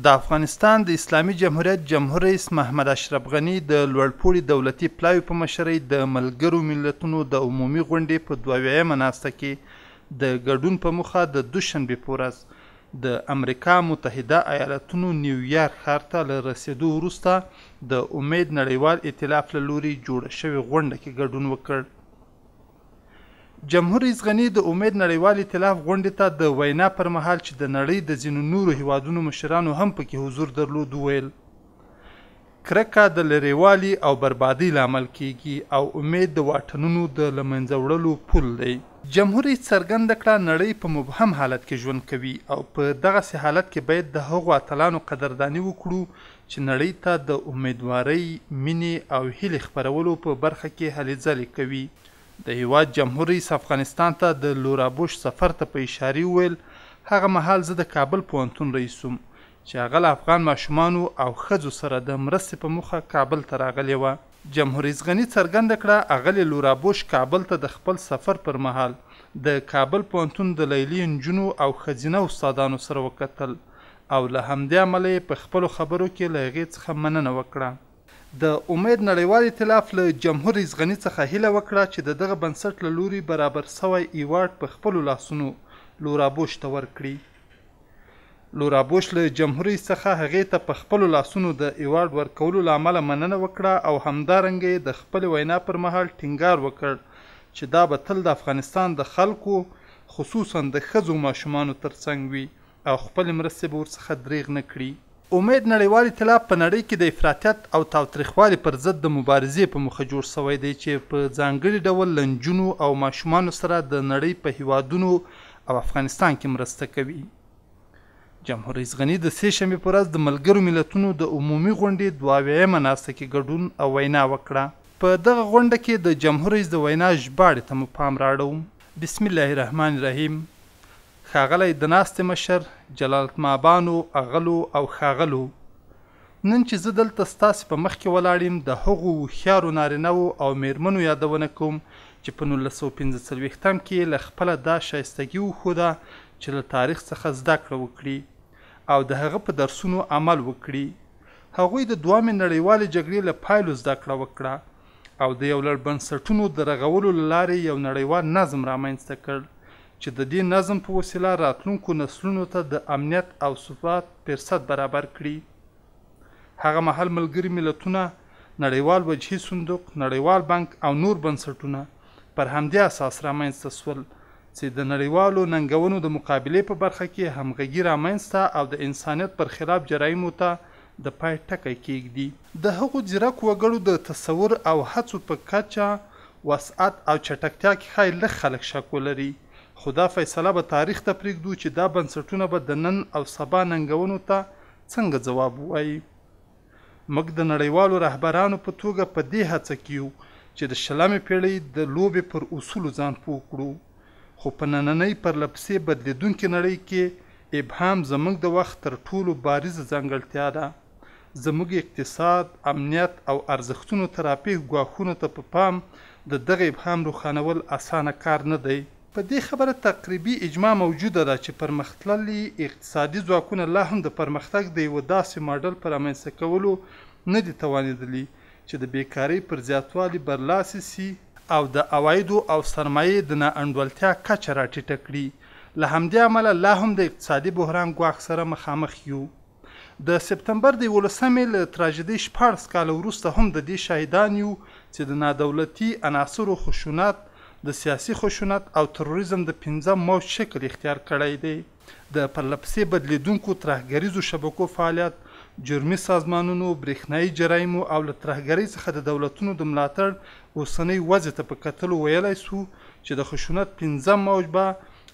د افغانستان د اسلامي جمهوریت جمهور رئیس محمد اشرف غني د لوړپوړي دولتي پلاوي په مشرۍ د ملګرو ملتونو د عمومي غونډې په 22مه ناسته کې د ګډون په موخه د دوشنبې په ورځ د امریکا متحده ایالتونو نیویارک ښار ته له رسېدو وروسته د امید نړیوال ائتلاف له لوري جوړه شوې غونډه کې ګډون وکړ. جمهور رئیس غني د امید نړیوال ائتلاف غونډې ته د وینا پر مهال چې د نړۍ د ځینو نورو هیوادونو مشرانو هم پکې حضور درلود وویل کرکه د لرېوالي او بربادۍ لامل کیږي او امید د واټنونو د له منځه وړلو پل دی. جمهور رئیس څرګنده کړه نړۍ په مبهم حالت کې ژوند کوي او په دغسې حالت کې باید د هغو اتلانو قدرداني وکړو چې نړۍ ته د امیدوارۍ مینې او هیلې خپرولو په برخه کې هلې ځلې کوي. د هیواد جمهور رئیس افغانستان ته د لورابوش سفر ته په اشارې وویل هغه مهال زه د کابل پوهنتون رئیس وم چې هغه له افغان ماشومانو او ښځو سره د مرستې په موخه کابل ته راغلې وه. جمهور رئیس غني څرګنده کړه اغلې لورابوش کابل ته د خپل سفر پر مهال د کابل پوهنتون د لیلي نجونو او ښځینه استادانو سره وکتل او له همدې امله یې په خپلو خبرو کې له هغې څخه مننه وکړه. د امید نړیوال ائتلاف له جمهور رئیس غني څخه هیله وکړه چې د دغه بنسټ له لوري برابر سوی ایوارډ په خپلو لاسونو لورابوش ته ورکړي. لورابوش له جمهور رئیس څخه هغې ته په خپلو لاسونو د ایوارډ ورکولو له امله مننه وکړه او همدارنګه یې د خپلې وینا پر مهال ټینګار وکړ چې دا به تل د افغانستان د خلکو خصوصا د ښځو ماشومانو ترڅنګ وي او خپلې مرستې به ورڅخه دریغ نه کړي. امید نړیوال ائتلاف په نړۍ کې د افراطیت او تاوتریخوالي پر ضد د مبارزې په موخه جوړ شوی دی چې په ځانګړي ډول له نجونو او ماشومانو سره د نړۍ په هیوادونو او افغانستان کې مرسته کوي. جمهور رئیس غني د سې شنبې په ورځ د ملګرو ملتونو د عمومي غونډې 22مه ناسته کې ګډون او وینا وکړه. په دغه غونډه کې د جمهور رئیس د وینا ژباړې ته مو پام راړوم. بسم الله الرحمن الرحیم. ښاغلی د ناستې مشر جلالتمآبانو اغلو او ښاغلو، نن چې زه دلته ستاسې په مخ کې ولاړ یم د هغو هوښیارو نارینهو او میرمنو یادونه کوم چې په 1945 کې له خپله دا شایستګي وښوده چې له تاریخ څخه زده کړه وکړي او د هغه په درسونو عمل وکړي. هغوی د دویمې نړیوالې جګړې له پایلو زده کړه وکړه او د یو لړ بنسټونو د رغولو له لارې یو نړیوال نظم رامنځته کړ چې د دې نظم په وسیله راتلونکو نسلونو ته د امنیت او ثبات فرصت برابر کړي. هغه مهال ملګري ملتونه، نړیوال وجهي صندوق، نړیوال بانک او نور بنسټونه پر همدې اساس رامنځته شول چې د نړیوالو ننګونو د مقابلې په برخه کې همغږي رامنځته او د انسانیت پر خلاف جرایمو ته د پای ټکی کېږدي. د هغو ځیرک وګړو د تصور او هڅو په کچه، وسعت او چټکتیا کې ښایي لږ خلک شک ولري، خو دا فیصله به تاریخ ته پرېږدو چې دا بنسټونه به د نن او سبا ننګونو ته څنګه ځواب ووایي. موږ د نړیوالو رهبرانو په توګه په دې هڅه کې یو چې د 20مې پیړۍ د لوبې پر اصولو ځان پوه کړو، خو په نننۍ پرلپسې بدلیدونکې نړۍ کې ابهام زموږ د وخت تر ټولو بارزه ځانګړتیا ده. زموږ اقتصاد، امنیت او ارزښتونو ترافیک ګواښونو ته په پام د دغه ابهام روښانول اسانه کار نه دی. په دې خبره تقریبي اجماع موجوده ده چې پرمختللي اقتصادي ځواکونه لا هم د پرمختګ د یوه داسې ماډل په رامنځته کولو نه دي توانېدلي چې د بیکارۍ پر زیاتوالي برلاسي سي او د عوایدو او سرمایې د ناانډولتیا کچه راټیټه کړي. له همدې امله لا هم د اقتصادي بحران ګواښ سره مخامخ یو. د سپتمبر د 11مې له تراژیدۍ 14 کاله وروسته هم د دې شاهدان یو چې د نادولتي عناصرو خشونت، د سیاسي خشونت او تروریزم د 5 موج شکل اختیار کړی دی. د پرلپسې بدلیدونکو ترهګریزو شبکو فعالیت، جرمي سازمانونو، برېښنایي جرایمو او له ترهګرۍ څخه د دولتونو د ملاتړ اوسنۍ وضع ته په کتلو ویلی سو چې د خشونت 5 موج به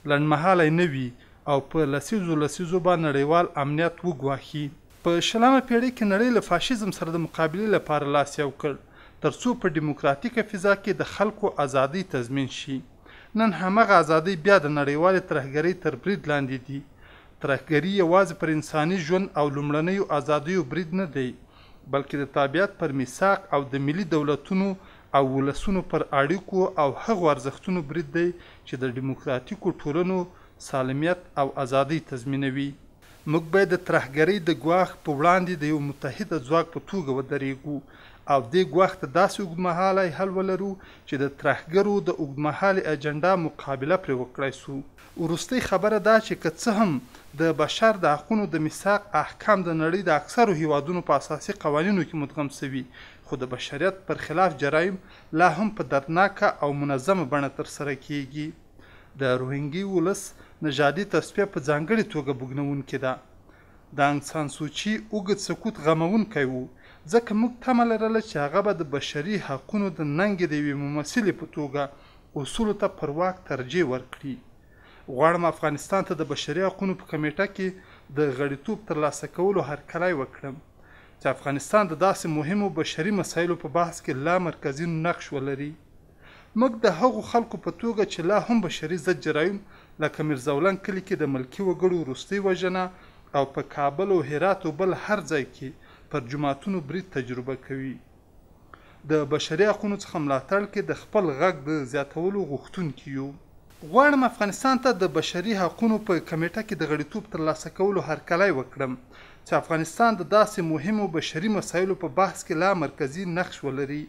لنډمهالی نه وي او په لسیزو به نړیوال امنیت وګواښي. په 20مه پیړۍ کې نړۍ له فاشیزم سره د مقابلې لپاره لاس یو کړ ترڅو په ډیموکراتیکه فضا کې د خلکو ازادۍ تضمین شي. نن همغه ازادۍ بیا د نړیوالې ترهګرۍ تر برید لاندې دي. ترهګري یوازې پر انساني ژوند او لومړنیو ازادیو برید نه دی، بلکې د تابعیت پر میثاق او د ملي دولتونو او ولسونو پر اړیکو او هغو ارزښتونو برید دی چې د ډیموکراتیکو ټولنو سالمیت او ازادۍ تضمینوي. موږ باید د ترهګرۍ د ګواښ په وړاندې د یو متحده ځواک په توګه ودرېږو او دې ګواښ ته داسې اوږدمهالی حل ولرو چې د ترهګرو د اوږدمهالې اجنډا مقابله پرې وکړای سو. وروستۍ خبره دا چې که څه هم د بشر د حقونو د میثاق احکام د نړۍ د اکثرو هیوادونو په اساسي قوانینو کې مدغم سوي، خو د بشریت پر خلاف جرایم لا هم په دردناکه او منظمه بڼه ترسره کیږي. د روهینګي ولس نژادي تصفیه په ځانګړې توګه بوږنوونکې ده. د انګ سان سوچي اوږد سکوت غموونکی و، ځکه موږ تمه لرله چې هغه به د بشري حقونو د ننګې د یوې ممثلې په توګه اصولو ته پر واک ترجیح ورکړي. غواړم افغانستان ته د بشري حقونو په کمیټه کې د غړیتوب ترلاسه کولو هرکلی وکړم چې افغانستان د داسې مهمو بشري مسایلو په بحث کې لا مرکزي نقش ولري. موږ د هغو خلکو په توګه چې لا هم بشري ضد جرایم لکه میرزولن کلي کې د ملکي وګړو وروستۍ وژنه او په کابل او هرات او بل هر ځای کې پر جماعتونو برید تجربه کوي. د بشري حقونو څخه ملاتړ کې د خپل غږ د زیاتولو غوښتونکي یو. غواړم افغانستان ته د بشري حقونو په کمیټه کې د غړیتوب ترلاسه کولو هرکلی وکړم چې افغانستان د داسې مهمو بشري مسایلو په بحث کې لا مرکزي نقش ولري.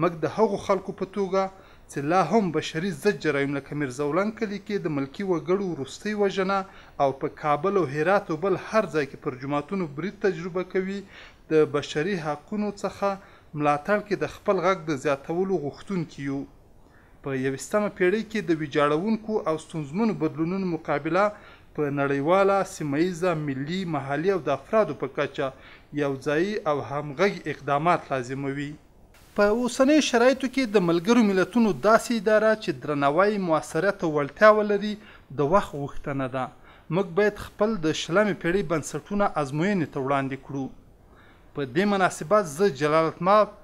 موږ د هغو خلکو په توګه چې لا هم بشري ضد جرایم لکه میرزولن کلي کې د ملکي وګړو وروستۍ وژنه او په کابل او هرات او بل هر ځای کې پر جماعتونو برید تجربه کوي د بشري حقونو څخه ملاتړ کې د خپل غږ د زیاتولو غوښتونکي یو. په 21مه پیړۍ کې د ویجاړونکو او ستونزمنو بدلونونو مقابله په نړیواله، سیمه ییزه، ملي، محلي او د افرادو په کچه یوځایي او همغږي اقدامات لازموي. په اوسنیو شرایطو کې د ملګرو ملتونو داسې اداره چې درناوی، مؤثریت او وړتیا ولري د وخت غوښتنه ده. موږ باید خپل د 20مې پیړۍ بنسټونه ازموینې ته وړاندې کړو. په دې مناسبت زه جلالتمآب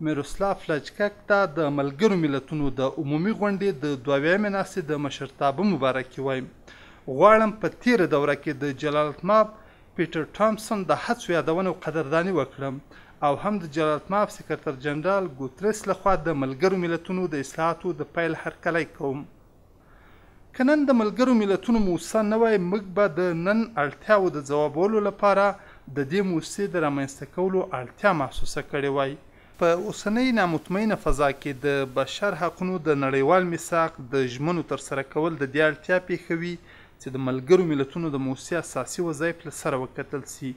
میروسلاف لجکک ته د ملګرو ملتونو د عمومي غونډې د 22مې ناستې د مشرتابه مبارکي وایم. غواړم په تیره دوره کې د جلالتمآب پیټر ټامسن د هڅو یادونه او قدرداني وکړم او هم د جلالتمآب سکرتر جنرال ګوتریس لخوا د ملګرو ملتونو د اصلاحاتو د پیل هرکلی کوم. که نن د ملګرو ملتونو موسسه نه وای، موږ به د نن اړتیاو د ځوابولو لپاره د دې موسسې د رامنځته کولو اړتیا محسوسه کړې وای. په اوسنۍ نامطمئنه فضا کې د بشر حقونو د نړیوال میثاق د ژمنو ترسره کول د دې اړتیا پېښوي چې د ملګرو ملتونو د موسسې اساسي وظایف له سره وکتل سي،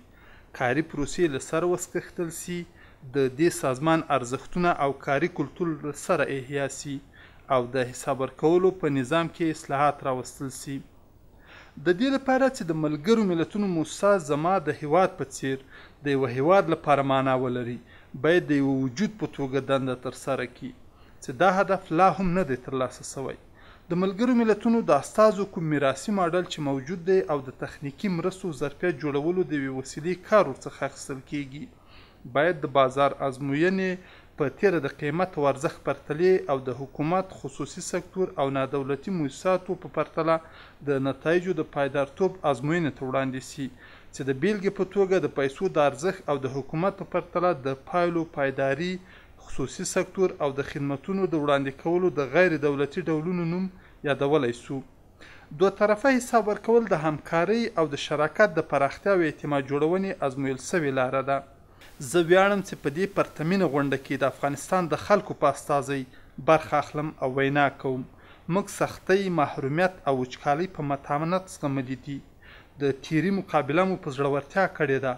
کاري پروسې له سره وسکښتل سي، د دې سازمان ارزښتونه او کاري کلتور له سره احیا سي او د حساب ورکولو په نظام کې اصلاحات راوستل سي. د دې لپاره چې د ملګرو ملتونو موسسه زما د هیواد په څیر د یوه هیواد لپاره معنا ولري، باید د یوه وجود په توګه دنده ترسره کړي چې دا هدف لا هم نه دی ترلاسه سوی. د ملګرو ملتونو د استازو کوم میراثي ماډل چې موجود دی او د تخنیکي مرستو ظرفیت جوړولو د یوې وسیلې کار ورڅخه اخیستل کیږي، باید د بازار ازموینې په تیره د قیمت او ارزښت پرتلې او د حکومت، خصوصي سکتور او نادولتي مؤسساتو په پرتله د نتایجو د پایدارتوب ازموینې ته وړاندې سي چې د بیلګې په توګه د پیسو د ارزښت او د حکومت په پرتله د پایلو، پایداري، خصوصي سکتور او د خدمتونو د وړاندې کولو د غیر دولتي ډولونو نوم یادولی سو. دوه طرفه حساب ورکول د همکارۍ او د شراکت د پراختیا او اعتماد جوړونې ازمویل سوې لاره ده. زه ویاړم چې په دې پرتمینه غونډه کې د افغانستان د خلکو په استازی برخه اخلم او وینا کوم. موږ سختۍ، محرومیت او وچکالۍ په متانت زغملي دي. د تیري مقابله مو په زړورتیا کړې ده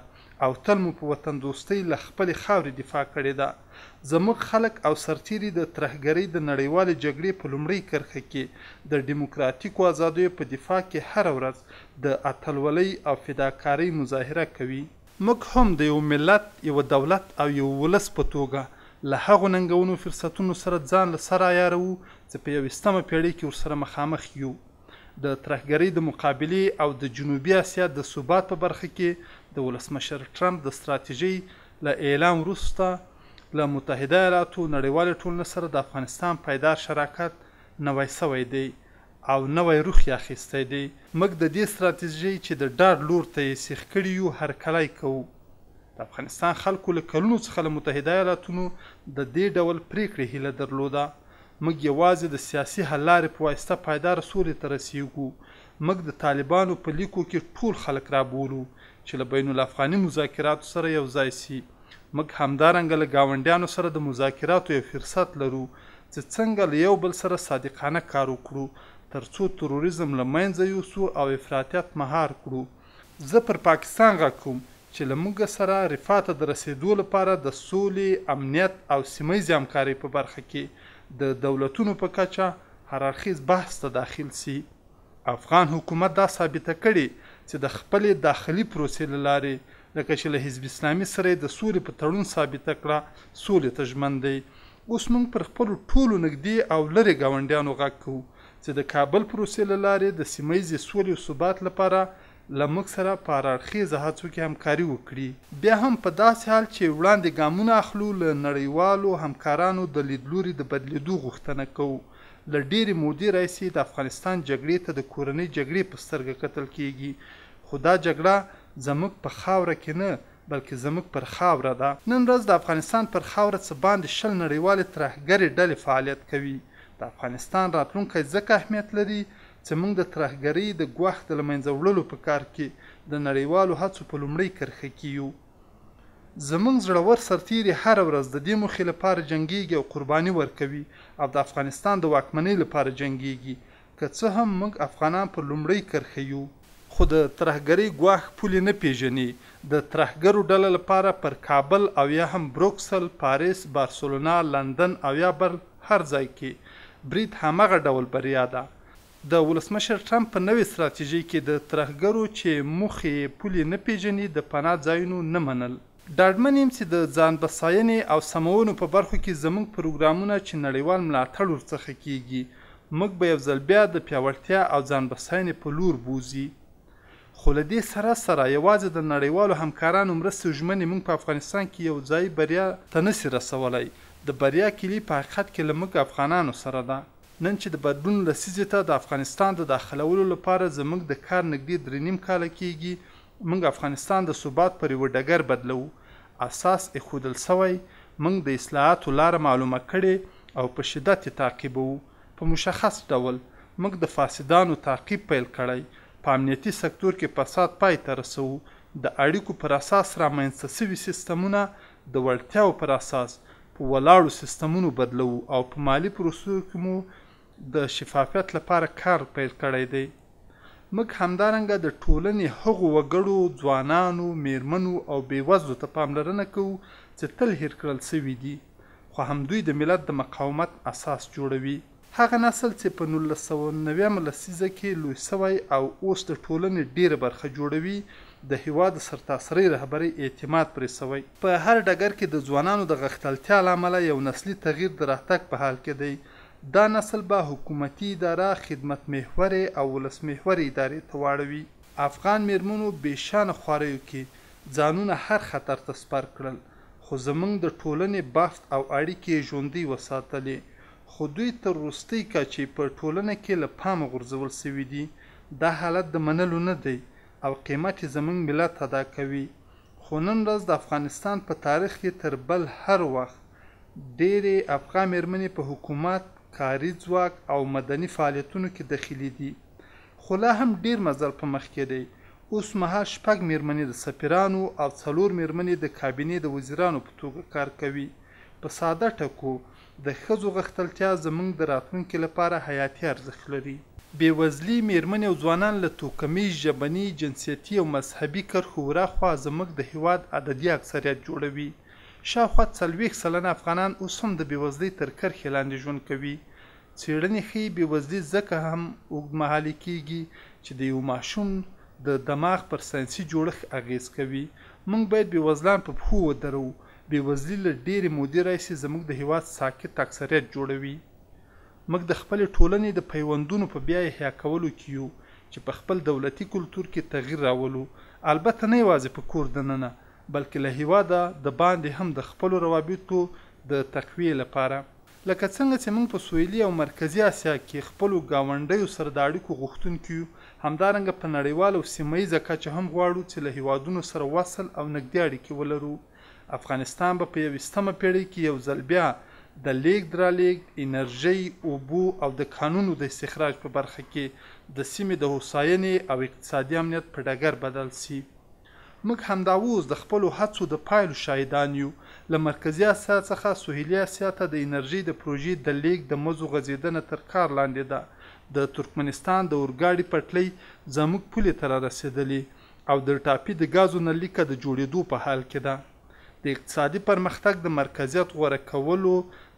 او تل مو په وطن دوستۍ له خپلې خاورې دفاع کړې ده. زموږ خلک او سرتیري د ترهګرۍ د نړیوالې جګړې په لومړۍ کرښه کې د ډیموکراتیکو ازادیو په دفاع کې هره ورځ د اتلولۍ او فداکارۍ مظاهره کوي. موږ هم د یو ملت، یو دولت او یو ولس په توګه له هغو ننګونو فرصتونو سره ځان له سره عیاروو چې په 21مه پیړۍ کې ورسره مخامخ یو. د ترهګرۍ د مقابلې او د جنوبي اسیا د ثبات په برخه کې د ولسمشر ټرمپ د ستراتیژۍ له اعلان وروسته له متحده ایالاتو نړیوالې ټولنې سره د افغانستان پایدار شراکت نوی سوی دی او نوی روح یې اخیستی دی. موږ د دې ستراتیژۍ چې د ډاډ لور ته یې سیخ کړي یو هرکلی کوو. د افغانستان خلکو له کلونو څخه له متحده ایالاتونو د دې ډول پریکړې هیله درلوده. موږ یوازې د سیاسي حل لارې په واسطه پایداره سولې ته رسیږو. موږ د طالبانو په لیکو کې ټول خلک رابولو چې له بین الافغاني مذاکراتو سره یو ځای سي. موږ همدارنګه له ګاونډیانو سره د مذاکراتو یو فرصت لرو چې څنګه له یو بل سره صادقانه کار وکړو ترڅو تروریزم له منځه یوسو او افراطیت مهار کړو. زه پر پاکستان غږ کوم چې له موږ سره رفاه ته د رسېدو لپاره د سولې، امنیت او سیمه ییزې همکارۍ په برخه کې د دولتونو په کچه هر اړخیز بحث ته داخل سي. افغان حکومت دا ثابته کړې چې د خپلې داخلي پروسې له لارې لکه چې له حزب اسلامي سره د سولې په تړون ثابته کړه سولې ته ژمن دی. اوس موږ پر خپلو ټولو نږدې او لرې ګاونډیانو غږ کوو چې د کابل پروسې له لارې د سیمه ییزې سولې او ثبات لپاره له موږ سره په هر اړخیزه هڅو کې همکاري وکړي. بیا هم په داسې حال چې وړاندې ګامونه اخلو له نړیوالو همکارانو د لیدلوري د بدلېدو غوښتنه کوو. له ډېرې مودې راهیسې د افغانستان جګړې ته د کورنۍ جګړې په سترګه کتل کیږي، خو دا جګړه زموږ په خاوره کې نه بلکې زموږ پر خاوره ده. نن ورځ د افغانستان پر خاوره څه باندې 20 نړیوالې ترهګرې ډلې فعالیت کوي. د افغانستان راتلونکی ځکه اهمیت لري چې موږ د ترهګرۍ د ګواښ د له منځه وړلو په کار کې د نړیوالو هڅو په لومړۍ کرښه کې یو. زموږ زړور سرتیري هره ورځ د دې موخې لپاره جنګیږي او قرباني ورکوي او د افغانستان د واکمنۍ لپاره جنګیږي. که څه هم موږ افغانان په لومړۍ کرښه یو، خو د ترهګرۍ ګواښ پولې نه پیژني. د ترهګرو ډله لپاره پر کابل او یا هم بروکسل، پاریس، بارسلونا، لندن او یا بل هر ځای کې برید همغه ډول بریا ده. د ولسمشر ټرمپ په نوې ستراتیژۍ کې د ترهګرو چې موخې پولې نه پیژني د پناه ځایونو نه منل. ډاډمن یم چې د ځان بساینې او سمونو په برخو کې زموږ پروګرامونه چې نړیوال ملاتړ ورڅخه کیږي موږ به یو ځل بیا د پیاوړتیا او ځان بساینې په لور بوزي. خو له دې سره سره یوازې د نړیوالو همکارانو مرستې ژمنې موږ په افغانستان کې یو ځای بریا ته نسي رسولی. د بریا کلي په حقیقت کې له موږ افغانانو سره ده. نن چې د بدلون لسیزې ته د افغانستان د داخلولو لپاره زموږ د کار نږدې 3.5 کاله کیږي، موږ افغانستان د ثبات پر یوه ډګر بدلو. اساس ایښودل سوی، موږ د اصلاحاتو لاره معلومه کړې او په شدت یې تعقیبوو. په مشخص ډول موږ د فاسدانو تعقیب پیل کړی، په امنیتي سکتور کې فساد پای ته رسوو، د اړیکو پر اساس رامنځته سوي سیستمونه د وړتیاو پر اساس په ولاړو سیستمونو بدلوو او په مالي پروسو کې مو د شفافیت لپاره کار پیل کړی دی. موږ همدارنګه د ټولنې هغو وګړو، ځوانانو، میرمنو او بېوزلو ته پاملرنه کوو چې تل هیر کړل سوي دي، خو همدوی د ملت د مقاومت اساس جوړوي. هغه نسل چې په 1990 لسیزه کې لوی سوی او اوس د ټولنې ډیره برخه جوړوي د هیواد سرتاسري رهبرۍ اعتماد پرې سوی. په هر ډګر کې د ځوانانو د غښتلتیا له امله یو نسلي تغییر د راتګ په حال کې دی. دا نسل به حکومتي اداره خدمت محورې او ولس محورې ادارې ته واړوي. افغان میرمنو بېشانه خواریو کې ځانونه هر خطر ته سپر کړل، خو زموږ د ټولنې بافت او اړیکې ژوندۍ وساتلې. خو دوی تر وروستۍ کچې په ټولنه کې له پامه غورځول سوي دي. دا حالت د منلو نه دی او قیمت یې زموږ ملت ادا کوي. خو نن ورځ د افغانستان په تاریخ کې تر بل هر وخت ډېرې افغان میرمنې په حکومت، کاري ځواک او مدني فعالیتونو کې دخیلي دي. خو لا هم ډېر مزل په مخ کې دی. اوس مهال 6 میرمنې د سفیرانو او 4 میرمنې د کابینې د وزیرانو په توګه کار کوي. په ساده ټکو د ښځو غښتلتیا زموږ د راتلونکي لپاره حیاتي ارزښت لري. بېوزلي میرمنې او ځوانان له توکمیز، ژبني، جنسیتي او مذهبي کرښو ورهاخوا زموږ د هیواد عددي اکثریت جوړوي. شاوخوا 40% افغانان اوس هم د بېوزلۍ تر کرښې لاندې ژوند کوي. څېړنې ښیي بېوزلي ځکه هم اوږدمهالې کیږي چې د یو ماشوم د دماغ پر ساینسي جوړښت اغیز کوي. موږ باید بېوزلان په پښو ودرو. بېوزلي له ډېرې مودې راهیسې زموږ د هیواد ساکت اکثریت جوړوي. موږ د خپلې ټولنې د پیوندونو په بیا احیا کولو کې یو چې په خپل دولتي کلتور کې تغییر راولو. البته نه یوازې په کور دننه بلکې له هیواده د باندې هم د خپلو روابطو د تقویې لپاره. لکه څنګه چې موږ په سویلي او مرکزي اسیا کې خپلو ګاونډیو سره د اړیکو غوښتونکي یو، همدارنګه په نړیواله او سیمه ییزه کچه هم غواړو چې له هیوادونو سره وصل او نږدې اړیکې ولرو. افغانستان به په 21مه پیړۍ کې یو ځل بیا د لیږد رالېږد، انرژۍ، اوبو او د کانونو د استخراج په برخه کې د سیمې د هوساینې او اقتصادي امنیت په ډګر بدل سي. موږ همدا اوس د خپلو هڅو د پایلو شاهدان یو. له مرکزي اسیا څخه سهیلي اسیا ته د انرژي د پروژې د لیږد د مزو غځېدنه تر کار لاندې ده. د ترکمنستان د اورګاډي پټلۍ زموږ پولې ته رارسېدلې او د ټاپي د ګازو نلیکه د جوړېدو په حال کې ده. د اقتصادي پرمختګ د مرکزیت غوره کولو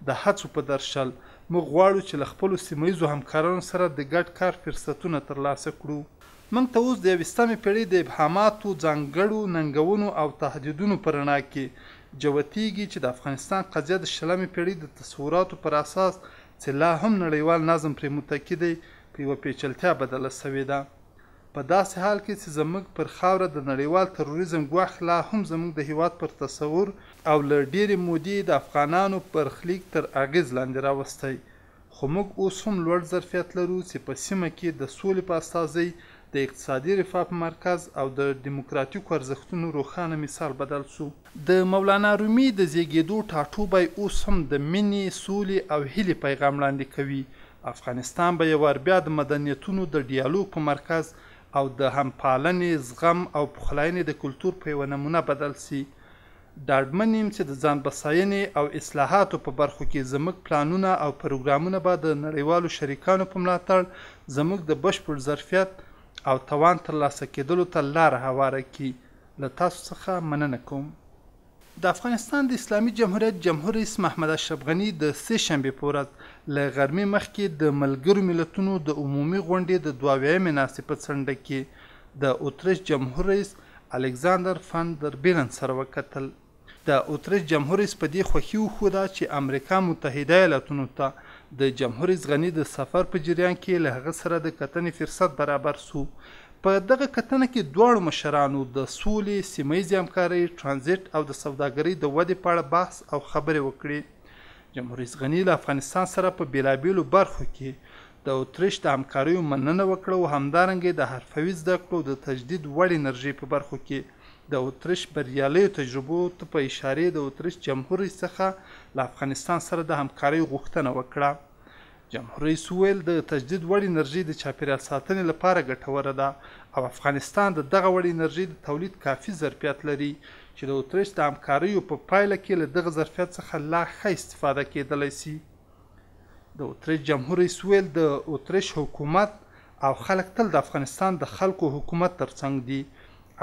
د هڅو په درشل موږ غواړو چې له خپلو سیمه ییزو همکارانو سره د ګډ کار فرصتونه ترلاسه کړو. موږ ته اوس د 21مې پېړۍ د ابهاماتو، ځانګړو ننګونو او تهدیدونو په رڼا کې جوتېږي چې د افغانستان قضیه د 20مې پېړۍ د تصوراتو پر اساس چې لا هم نړیوال نظم پرې متکي دی په یوه پیچلتیا بدله سوې ده. په داسې حال کې چې زموږ پر خاوره د نړیوال تروریزم ګواښ لا هم زموږ د هیواد پر تصور او له ډېرې مودې د افغانانو برخلیک تر اغېز لاندې راوستی، خو موږ اوس هم لوړ ظرفیت لرو چې په سیمه کې د سولې په استازۍ د اقتصادي رفاه په مرکز او د دیموکراتیکو ارزښتونو روښانه مثال بدل سو. د مولانا رومي د زیږېدو ټاټوبی اوس هم د مینې، سولې او هیلې پیغام وړاندې کوي. افغانستان به یو وار بیا د مدنیتونو د ډیالوګ په مرکز او د همپالنې، زغم او پخلاینې د کلتور په یوه نمونه بدل سي. ډاډمن یم چې د ځان بساینې او اصلاحاتو په برخو کې زموږ پلانونه او پروګرامونه به د نړیوالو شریکانو په ملاتړ زموږ د بشپړ ظرفیت او توان ترلاسه کېدلو ته لاره هواره کړي. له تاسو څخه مننه کوم. د افغانستان د اسلامي جمهوریت جمهور رئیس محمد اشرف غني د 3 شنبې په ورځ له غرمې مخکې د ملګرو ملتونو د عمومي غونډې د 22مې ناستې په څنډه کې د اتریش جمهور رئیس الکساندر فان در بیلن سره وکتل. د اتریش جمهور رئیس په دې خوښي وښوده چې امریکا متحده ایالاتونو ته د جمهور رئیس غني د سفر په جریان کې له هغه سره د کتنې فرصت برابر سو. په دغه کتنه کې دواړو مشرانو د سولې، سیمه ییزې همکارۍ، ترانزیت او د سوداګرۍ د ودې په اړه بحث او خبرې وکړې. جمهور رئیس غني له افغانستان سره په بېلابېلو برخو کې د اتریش د همکاریو مننه وکړه او همدارنګه د حرفوي زده کړو د تجدید وړ انرژۍ په برخو کې د اتریش بریالیو تجربو ته په اشارې د اتریش جمهور رئیس څخه له افغانستان سره د همکارۍ غوښتنه وکړه. جمهور رئیس وویل د تجدید وړ انرژي د چاپیریال ساتنې لپاره ګټوره ده او افغانستان د دغه وړ انرژي د تولید کافي ظرفیت لري چې د اتریش د همکاریو په پایله کې له دغه ظرفیت څخه لا ښه استفاده کېدلی سي. د اتریش جمهور رئیس ویل د اتریش حکومت او خلک تل د افغانستان د خلکو حکومت ترڅنګ دي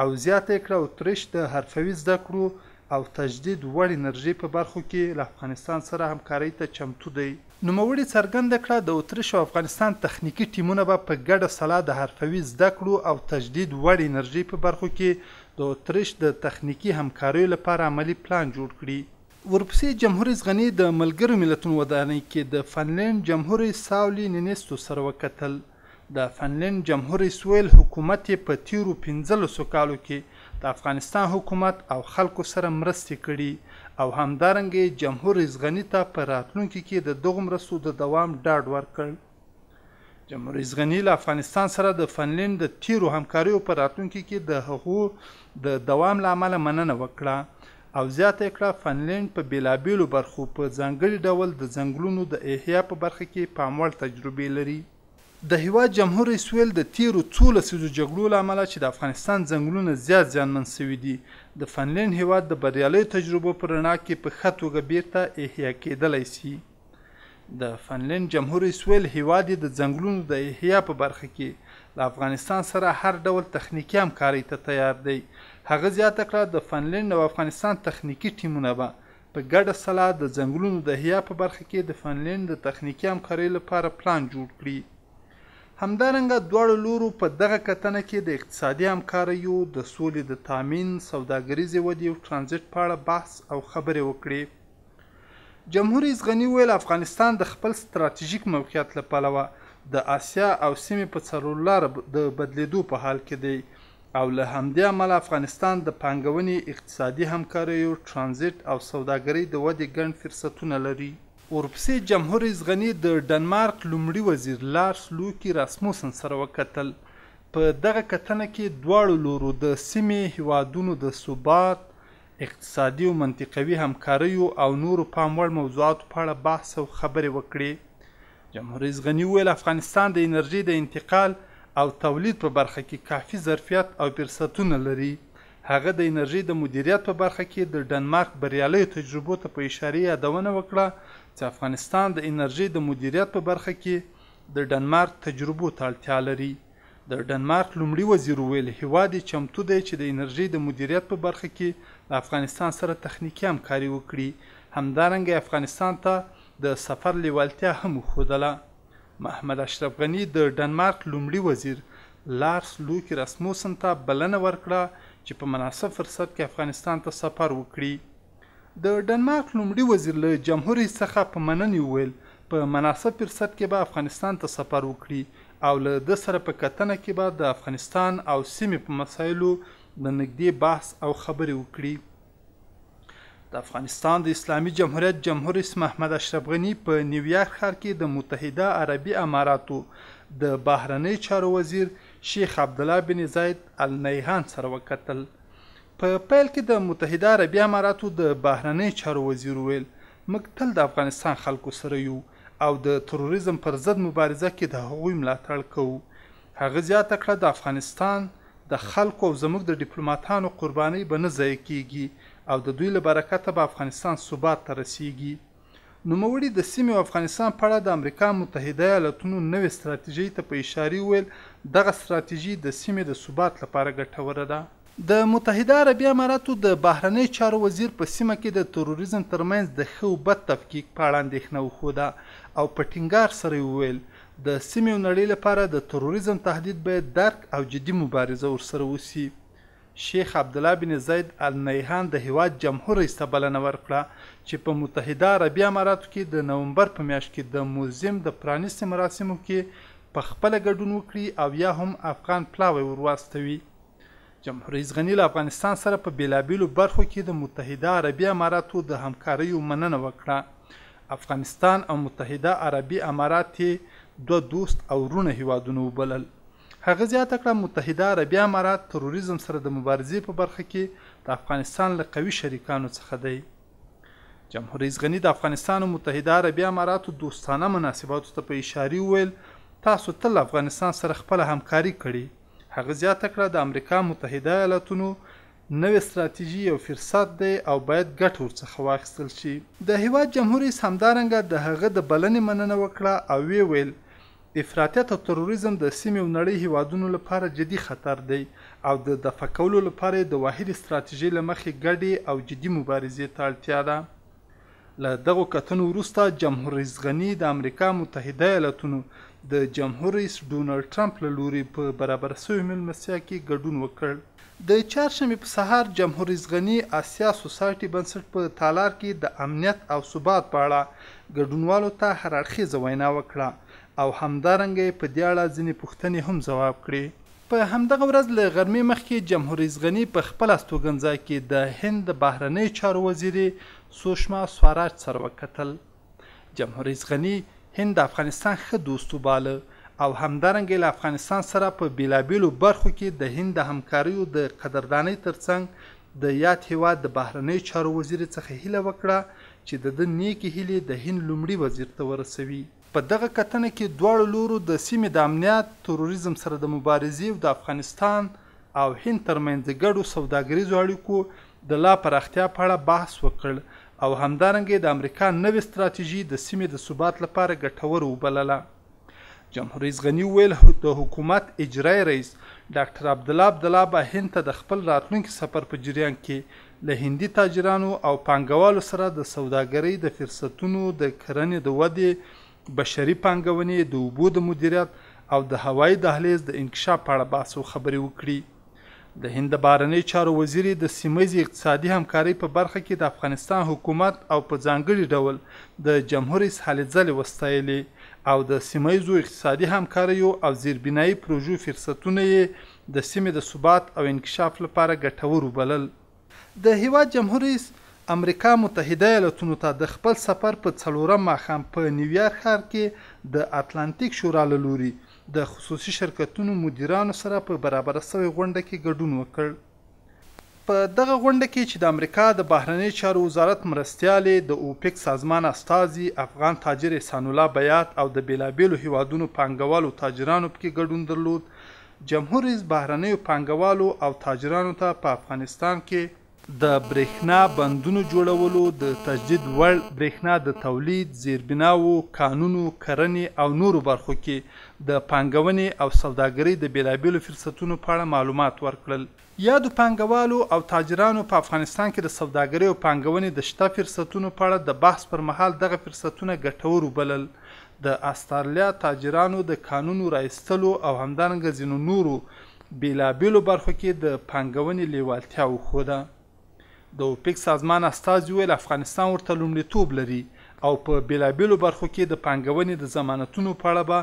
او زیاته کړه اتریش د حرفوي زده کړو او تجدید وړ انرژي په برخو کې له افغانستان سره همکارۍ ته چمتو دی. نوموړي څرګنده کړه د اتریش او افغانستان تخنیکي ټیمونه به په ګډه سلا د حرفوي زده کړو او تجدید وړ انرژي په برخو کې د اتریش د تخنیکي همکاریو لپاره عملی پلان جوړ کړي. ورپسې جمهور رئیس غني د ملګرو ملتونو ودانۍ کې د فنلنډ جمهور رئیس ساولی نینیستو سره وکتل. د فنلنډ جمهور رئیس ویل حکومت یې په تیرو 15 کالو کې د افغانستان حکومت او خلکو سره مرستې کړي او همدارنګه جمهور رئیس غني ته په راتلونکي کې د دغو مرستو د دوام ډاډ ورکړ. جمهور رئیس غني له افغانستان سره د فنلنډ د تیرو همکاریو په راتلونکي کې د هغو د دوام له امله مننه وکړه او زیاته کړه فنلنډ په بېلابېلو برخو په ځانګړي ډول د ځنګلونو د احیا په برخه کې پاموړ تجربې لري. د هیواد جمهور رئیس ویل د تیرو 2 لسیزو جګړو له امله چې د افغانستان ځنګلونه زیات زیانمن سوي دي د فنلنډ هیواد د بریالیو تجربو په رڼا کې په ښه توګه بیرته احیا کېدلی سي. د فنلنډ جمهور رئیس ویل هیواد یې د ځنګلونو د احیا په برخه کې له افغانستان سره هر ډول تخنیکي همکارۍ ته تیار دی. هغه زیاته کړه د فنلنډ او افغانستان تخنیکي ټیمونه به په ګډه سلا د ځنګلونو د احیا په برخه کې د فنلنډ د تخنیکي همکارۍ لپاره پلان جوړ کړي. همدارنګه دواړو لورو په دغه کتنه کې د اقتصادي همکاریو، د سولې د تامین، سوداګریزې ودې او ترانزیت په اړه بحث او خبرې وکړې. جمهور رئیس غني ویل افغانستان د خپل ستراتیژیک موقعیت له پلوه د اسیا او سیمې په څلورلاره د بدلیدو په حال کې دی او له همدې امله افغانستان د پانګونې، اقتصادي همکاریو، ترانزیت او سوداګرۍ د ودې ګڼ فرصتونه لري. ورپسې جمهور رئیس غني د ډنمارک لومړي وزیر لارس لوکی راسموسن سره وکتل. په دغه کتنه کې دواړو لورو د سیمې هیوادونو د ثبات، اقتصادي او منطقوي همکاریو او نورو پام وړ موضوعاتو په اړه بحث او خبرې وکړې. جمهور رئیس غني وویل افغانستان د انرژۍ د انتقال او تولید په برخه کې کافي ظرفیت او فرصتونه لري. هغه د انرژي د مدیریت په برخه کې د ډنمارک بریالیو تجربو ته په اشاره یادونه وکړه چې افغانستان د انرژي د مدیریت په برخه کې د ډنمارک تجربو ته اړتیا لري. د ډنمارک لومړي وزیر وویل هیواد یې چمتو دی چې د انرژي د مدیریت په برخه کې له افغانستان سره تخنیکي همکاري وکړي. همدارنګه افغانستان ته د سفر لیوالتیا هم وښودله. محمد اشرف غني د ډنمارک لومړي وزیر لارس لوک راسموسن ته بلنه ورکړه چې په مناسب فرصت کې افغانستان ته سفر وکړي. د ډنمارک لومړي وزیر له جمهور رئیس څخه په مننې وویل په مناسب فرصت کې به افغانستان ته سفر وکړي او له ده سره په کتنه کې به د افغانستان او سیمې په مسایلو د نږدې بحث او خبرې وکړي. د افغانستان د اسلامي جمهوریت جمهور رئیس محمد اشرف غني په نیویارک ښار کې د متحده عربي اماراتو د بهرنۍ چارو وزیر شیخ عبدالله بن زاید النهیان سره وکتل. په پیل کې د متحده عربي اماراتو د بهرنۍ چارو وزیر وویل موږ تل د افغانستان خلکو سره یو او د تروریزم پر ضد مبارزه کې د هغوی ملاتړ کوو. هغه زیاته کړه د افغانستان د خلکو او زموږ د ډیپلوماتانو قربانۍ به نه ضایع کیږي او د دوی له برکته به افغانستان ثبات ته رسیږي. نوموړي د سیمې او افغانستان په اړه د امریکا متحده ایالاتونو نوې ستراتیژۍ ته په اشاره وویل دغه ستراتیژي د سیمې د ثبات لپاره ګټوره ده. د متحده عربي اماراتو د بهرنۍ چارو وزیر په سیمه کې د تروریزم ترمنځ د ښه او بد تفکیک په اړه اندېښنه وښوده او په ټینګار سره وویل د سیمې او نړۍ لپاره د تروریزم تهدید باید درک او جدي مبارزه ورسره وسي. شیخ عبدالله بن زاید النهیان د هیواد جمهور رئیس ته بلنه ورکړه چې په متحده عربي اماراتو کې د نومبر په میاشت کې د موزیم د پرانیستې مراسمو کې په خپله ګډون وکړي او یا هم افغان پلاوی ورواستوي. جمهور رئیس غني له افغانستان سره په بیلابیلو برخو کې د متحده عربي اماراتو د همکاریو مننه وکړه. افغانستان او متحده عربي امارات دوه دوست او ورونه هیوادونه وبلل. هغه زیاته کړه متحده عربي امارات تروریزم سره د مبارزې په برخه کې د افغانستان له قوي شریکانو څخه دی. جمهور رئیس غني د افغانستان او متحده عربي اماراتو دوستانه مناسباتو ته په اشاره وویل تاسو تل افغانستان سره خپله همکاري کړې. هغه زیاته کړه د امریکا متحده ایالاتونو نوې ستراتیژي یو فرصت دی او باید ګټه ورڅخه واخیستل شي. د هیواد جمهور رئیس همدارنګه د هغه د بلنې مننه وکړه او ویې ویل افراطیت او تروریزم د سیمې او نړۍ هیوادونو لپاره جدي خطر دی او د دفع کولو لپاره د واحد ستراتیژۍ له مخې ګډې او جدي مبارزې ته اړتیا ده. له دغو کتنو وروسته جمهور رئیس غني د امریکا متحده ایالاتونو د جمهور رئیس ډونالډ ټرمپ له لوري په برابر شوې مېلمستیا کې ګډون وکړ. د چهارشنبې په سهار جمهور رئیس غني اسیا سوسایټي بنسټ په تالار کې د امنیت او ثبات په اړه ګډونوالو ته هر اړخیزه وینا وکړه او همدارنګه په دې اړه ځینې پوښتنې هم ځواب کړې. په همدغه ورځ له غرمې مخکې جمهور رئیس غني په خپل استوګنځای کې د هند د بهرنۍ چارو وزیرې سوشما سوراج سره وکتل. جمهور رئیس غني هند د افغانستان ښه دوست وباله او همدارنګه له افغانستان سره په بیلابیلو برخو کې د هند د همکاریو د قدردانۍ ترڅنګ د یاد هیواد د بهرنۍ چارو وزیر څخه هیله وکړه چې د ده نیکې هیلې د هند لومړي وزیر ته ورسوي. په دغه کتنه کې دواړو لورو د سیمې د امنیت تروریزم سره د مبارزې او د افغانستان او هند ترمنځ ګډو سوداګریزو اړیکو د لا پراختیا په اړه بحث وکړ او همدارنګه د امریکا نوې ستراتیژي د سیمې د ثبات لپاره ګټوره وبلله. جمهور رئیس غني ویل د حکومت اجرایي رئیس ډاکټر عبدالله به هند ته د خپل راتلونکي سفر په جریان کې له هندي تاجرانو او پانګوالو سره د سوداګرۍ د فرصتونو د کرنې د ودې بشري پانګونې د اوبو د مدیریت او د هوایي دهلیز د انکشاف په اړه بحث او خبرې وکړي. د هند د بهرنۍ چارو وزیر د سیمهیزې اقتصادي همکارۍ په برخه کې د افغانستان حکومت او په ځانګړي ډول د جمهور رئیس هلې ځلې وستایلې او د سیمهیزو اقتصادي همکاریو او زیربنایي پروژو فرصتونه یې د سیمې د ثبات او انکشاف لپاره ګټور وبلل. د هیواد جمهور رئیس امریکا متحده ایالاتونو ته د خپل سفر په 4 ماښام په نیویارک ښار کې د اتلانتیک شورا له لوري د خصوصي شرکتونو مدیرانو سره په برابره شوې غونډه کې ګډون وکړ. په دغه غونډه کې چې د امریکا د بهرنۍ چارو وزارت مرستیالې د اوپک سازمان استازي افغان تاجر احسان الله بیات او د بیلابیلو هیوادونو پانګوالو تاجرانو پکې ګډون درلود. جمهور رئیس بهرنیو پانګوالو او تاجرانو ته په افغانستان کې د برېښنا بندونو جوړولو، د تجدید وړ برېښنا د تولید، زیربناوو، کانونو، کرنې او نورو برخو کې د پانګونې او سوداګرۍ د بېلابېلو فرصتونو په اړه معلومات ورکړل. یادو پانګوالو او تاجرانو په افغانستان کې د سوداګرۍ او پانګونې د شته فرصتونو په اړه د بحث پر مهال دغه فرصتونه ګټور وبلل. د استرالیا تاجرانو د کانونو رایستلو او همدارنګه ځینو نورو بېلابېلو برخو کې د پانګونې لیوالتیا وښوده. د اوپیک سازمان استازي ویل افغانستان ورته لومړیتوب لري او په بېلابېلو برخو کې د پانګونې د ضمانتونو په اړه به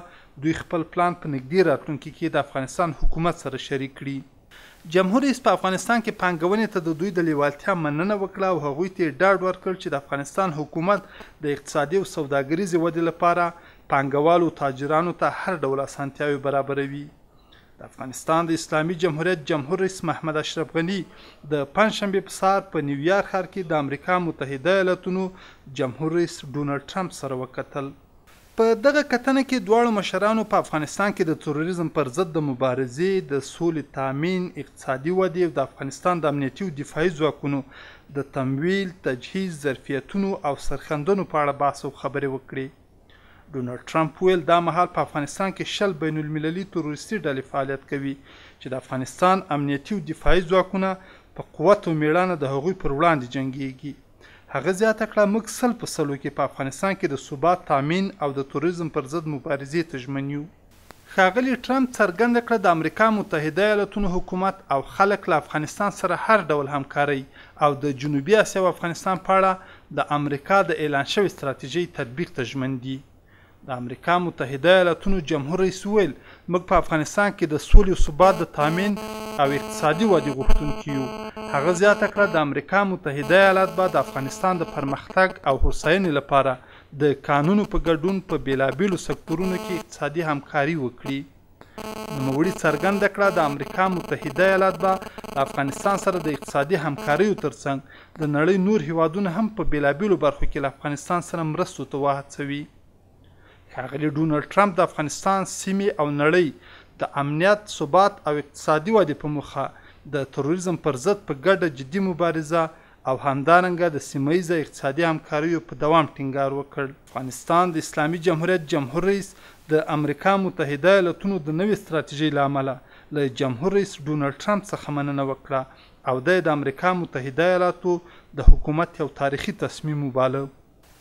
دوی خپل پلان په نږدې راتلونکي کې د افغانستان حکومت سره شریک کړي. جمهور رئیس په افغانستان کې پانګونې ته د دوی د لیوالتیا مننه وکړه او هغوی ته یې ډاډ ورکړ چې د افغانستان حکومت د اقتصادي او سوداګریزې ودې لپاره پانګوالو تاجرانو ته هر ډول اسانتیاوې برابروي. د افغانستان د اسلامي جمهوریت جمهور رئیس محمد اشرف غني د پنجشنبې په سهار په نیویارک ښار کې د امریکا متحده ایالتونو جمهور رئیس ډونالډ ټرمپ سره وکتل. په دغه کتنه کې دواړو مشرانو په افغانستان کې د تروریزم پر ضد د مبارزې، د سولې تامین، اقتصادي ودې او د افغانستان د امنیتي او دفاعي ځواکونو د تمویل، تجهیز، ظرفیتونو او سرښندنو په اړه بحث او خبرې وکړې. ډونالډ ټرمپ ویل دا مهال په افغانستان کې 10 بین المللي تروریستي ډلې فعالیت کوي چې د افغانستان امنیتي او دفاعي ځواکونه په قوت او میړانه د هغوی پر وړاندې جنګیږي. هغه زیاته کړه موږ 100% کې په افغانستان کې د ثبات تامین او د تروریزم پر ضد مبارزې ته ژمن یو. ښاغلي ټرمپ څرګنده کړه د امریکا متحده ایالتونو حکومت او خلک له افغانستان سره هر ډول همکاري او د جنوبي اسیا او افغانستان په اړه د امریکا د اعلان شوی ستراتیژۍ تطبیق ته ژمن دي. د امریکا متحده ایالتونو جمهور رئیس ویل موږ په افغانستان کې د سولې او ثبات د تامین او اقتصادي ودې غوښتونکي یو. هغه زیاته کړه د امریکا متحده ایالات به د افغانستان د پرمختګ او هوساینې لپاره د قانونو په ګډون په بېلابېلو سکتورونو کې اقتصادي همکاري وکړي. نوموړي څرګنده کړه د امریکا متحده ایالات به د افغانستان سره د اقتصادي همکاریو ترڅنګ د نړۍ نور هیوادونه هم په بېلابېلو برخو کې له افغانستان سره مرستو ته وهڅوي. ښاغلي ډونالډ ټرمپ د افغانستان، سیمې او نړۍ د امنیت، ثبات او اقتصادي ودې په موخه د تروریزم پر ضد په ګډه جدي مبارزه او همدارنګه د سیمه ییزه اقتصادي همکاریو په دوام ټینګار وکړ. افغانستان د اسلامي جمهوریت جمهور رئیس د امریکا متحده ایالتونو د نوې ستراتیژۍ له امله له جمهور رئیس ډونالډ ټرمپ څخه مننه وکړه او د امریکا متحده ایالاتو د حکومت یو تاریخي تصمیم وباله.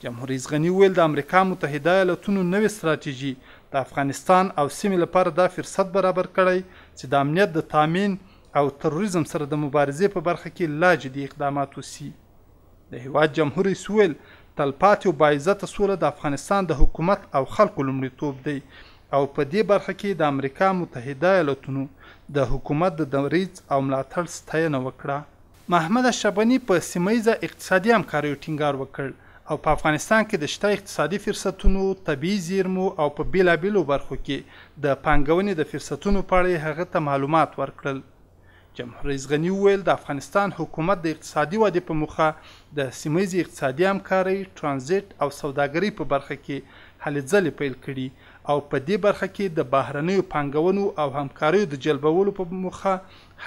جمهور رئیس غني ویل د امریکا متحده ایالتونو نوې ستراتیژي د افغانستان او سیمې لپاره دا فرصت برابر کړی چې د امنیت د تامین او تروریزم سره د مبارزې په برخه کې لا جدي اقدامات وشي. د هیواد جمهور رئیس ویل تلپاتې او باعزته سوله د افغانستان د حکومت او خلکو لومړیتوب دی او په دې برخه کې د امریکا متحده ایالتونو د حکومت د دریځ او ملاتړ ستاینه وکړه. محمد اشرف غني په سیمه ییزه اقتصادي همکاریو ټینګار وکړ او په افغانستان کې د شته اقتصادي فرصتونو، طبیعي زیرمو او په بېلابېلو برخو کې د پانګونې د فرصتونو په اړه هغه ته معلومات ورکړل. جمهور رئیس غني وویل د افغانستان حکومت د اقتصادي ودې په موخه د سیمه ییزې اقتصادي همکارۍ، ترانزیت او سوداګرۍ په برخه کې هلې ځلې پیل کړي او په دې برخه کې د بهرنیو پانګونو او همکاریو د جلبولو په موخه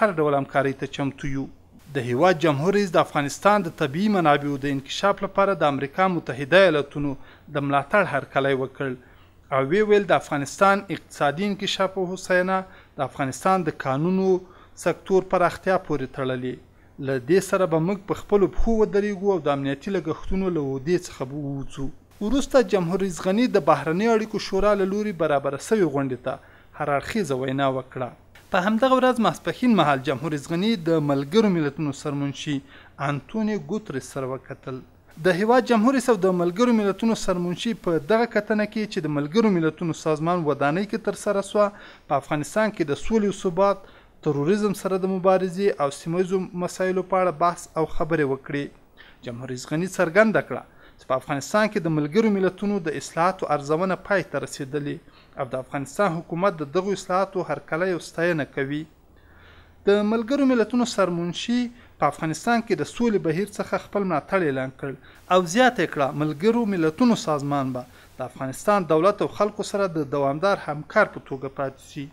هر ډول همکارۍ ته چمتو یو. د هیواد جمهور رئیس د افغانستان د طبیعي منابعو د انکشاف لپاره د امریکا متحده ایالتونو د ملاتړ هرکلی وکړ او ویل د افغانستان اقتصادي انکشاف او هوساینه د افغانستان د قانونو سکتور پراختیا پورې تړلې. له دې سره به موږ په خپلو پښو ودرېږو او د امنیتي لګښتونو له ودې څخه به ووځو. وروسته جمهور رئیس غني د بهرنیو اړیکو شورا له لوري برابره سوې غونډې ته هر اړخیزه وینا وکړه. په همدغه ورځ ماسپښین مهال جمهور رئیس غني د ملګرو ملتونو سرمنشي انټونیو ګوتریس سره وکتل. د هیواد جمهور رئیس او د ملګرو ملتونو سرمنشي په دغه کتنه کې چې د ملګرو ملتونو سازمان ودانۍ کې ترسره سوه په افغانستان کې د سولې او ثبات، تروریزم سره د مبارزې او سیمه ییزو مسایلو په اړه بحث او خبرې وکړې. جمهور رئیس غني څرګنده کړه چې په افغانستان کې د ملګرو ملتونو د اصلاحاتو ارزونه پای ته رسېدلې او د افغانستان حکومت د دغو اصلاحاتو هرکلی او ستاینه کوي. د ملګرو ملتونو سرمنشي په افغانستان کې د سولې بهیر څخه خپل ملاتړ اعلان کړ او زیاته کړه ملګرو ملتونو سازمان به د افغانستان دولت او خلکو سره د دوامدار همکار په توګه پاتې شي.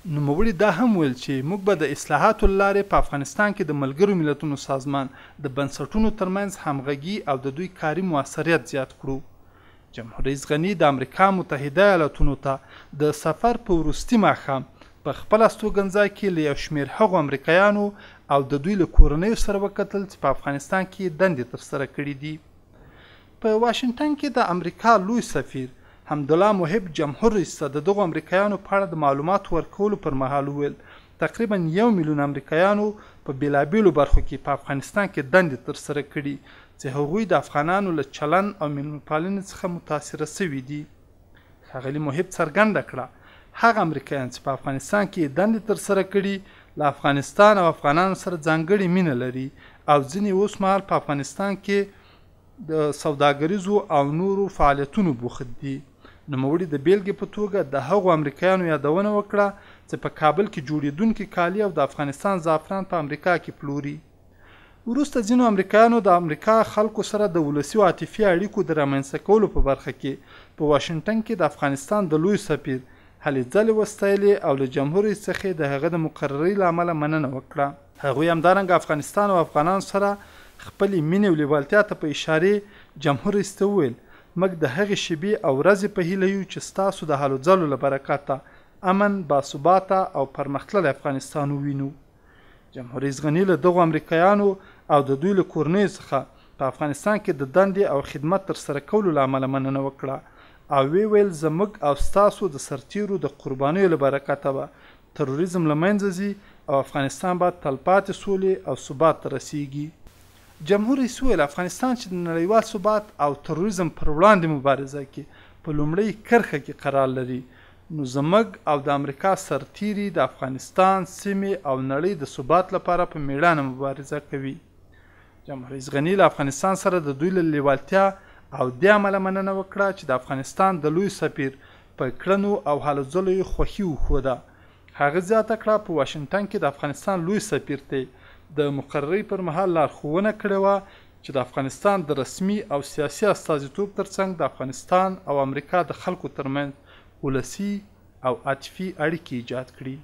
نوموړي دا هم ویل چې موږ به د اصلاحاتو له لارې په افغانستان کې د ملګرو ملتونو سازمان د بنسټونو ترمنځ همغږي او د دوی کاري موثریت زیات کړو. جمهور رئیس غني د امریکا متحده ایالاتونو ته د سفر په وروستي ماښام په خپل استوګنځای کې له یو شمېر هغو امریکایانو او د دوی له کورنیو سره وکتل چې په افغانستان کې دندې ترسره کړي دي. په واشنګټن کې د امریکا لوی سفیر حمدالله محب جمهور رئیس ته د دغو امریکایانو په اړه د معلوماتو ورکولو پر مهال وویل تقریبا 1 میلیون امریکایانو په بېلابېلو برخو کې په افغانستان کې دندې ترسره کړي چې هغوی د افغانانو له چلن او میلمه‌پالنې څخه متاثره سوي دي. ښاغلي محب څرګنده کړه هغه امریکایان چې په افغانستان کې دندې ترسره کړي له افغانستان او افغانانو سره ځانګړې مینه لري او ځینې اوس مهال په افغانستان کې د سوداګریزو او نورو فعالیتونو بوخت دي. نوموړي د بیلګې په توګه د هغو امریکایانو یادونه وکړه چې په کابل کې جوړېدونکي کالي او د افغانستان زعفران په امریکا کې پلوري. وروسته ځینو امریکایانو د امریکا خلکو سره د ولسي او عاطفي اړیکو د رامنځته کولو په برخه کې په واشنګټن کې د افغانستان د لوی سفیر هلې ځلې وستایلې او له جمهور رئیس څخه د هغه د مقررۍ له امله مننه وکړه. هغوی همدارنګه افغانستان او افغانانو سره خپلې مینې او لیوالتیا ته په اشارې جمهور رئیس ته وویل موږ د هغې شېبې او ورځې په هیله یو چې ستاسو د هلو ځلو له برکته امن باثباته او پرمختللی افغانستان ووینو. جمهور رئیس غني له دغو امریکایانو او د دوی له کورنیو څخه په افغانستان کې د دندې او خدمت ترسره کولو له امله مننه وکړه او وی ویل زموږ او ستاسو د سرتیرو د قربانیو له برکته به تروریزم له منځه ځي او افغانستان به تلپاتې سولې او ثبات ته رسیږي. جمهور رئیس ویل افغانستان چې د نړیوال ثبات او تروریزم پر وړاندې مبارزه کې په لومړۍ کرښه کې قرار لري نو زموږ او د امریکا سرتیري د افغانستان سیمې او نړۍ د ثبات لپاره په میړانه مبارزه کوي. جمهور رئیس غني له افغانستان سره د دوی له لیوالتیا او دې امله مننه وکړه چې د افغانستان د لوی سفیر په کړنو او هلو ځلو یې خوښي وښوده. هغه زیاته کړه په واشنګټن کې د افغانستان لوی سفیر ته د مقررۍ پر مهال لارښوونه کړې وه چې د افغانستان د رسمي او سیاسي استازیتوب ترڅنګ د افغانستان او امریکا د خلکو ترمنځ ولسي او عاطفي اړیکې ایجاد کړي.